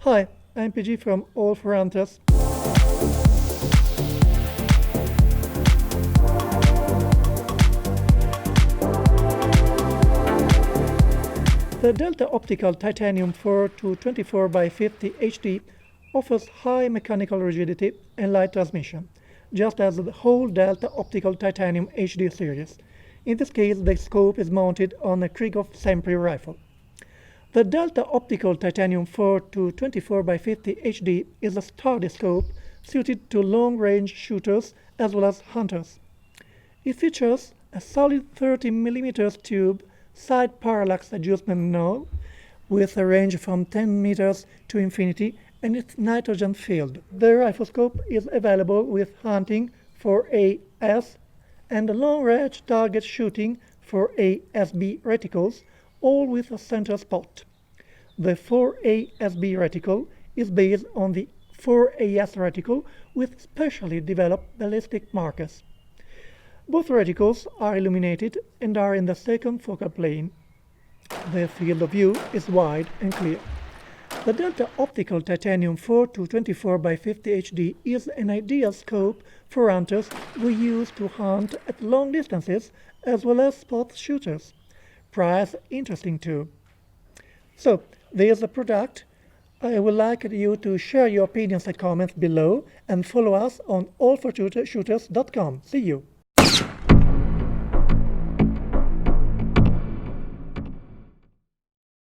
Hi, I'm PG from All for Hunters. The Delta Optical Titanium 4-24x50 HD offers high mechanical rigidity and light transmission, just as the whole Delta Optical Titanium HD series. In this case, the scope is mounted on a Krieghoff Sempre rifle. The Delta Optical Titanium 4-24x50 HD is a sturdy scope suited to long-range shooters as well as hunters. It features a solid 30mm tube side parallax adjustment knob with a range from 10 meters to infinity and it's nitrogen filled. The rifle scope is available with hunting for AS and long-range target shooting for ASB reticles, all with a center spot. The 4ASB reticle is based on the 4AS reticle with specially developed ballistic markers. Both reticles are illuminated and are in the second focal plane. The field of view is wide and clear. The Delta Optical Titanium 4-24x50 HD is an ideal scope for hunters who use to hunt at long distances as well as spot shooters. Price interesting too. So, there's the product. I would like you to share your opinions and comments below and follow us on allforshooters.com. See you!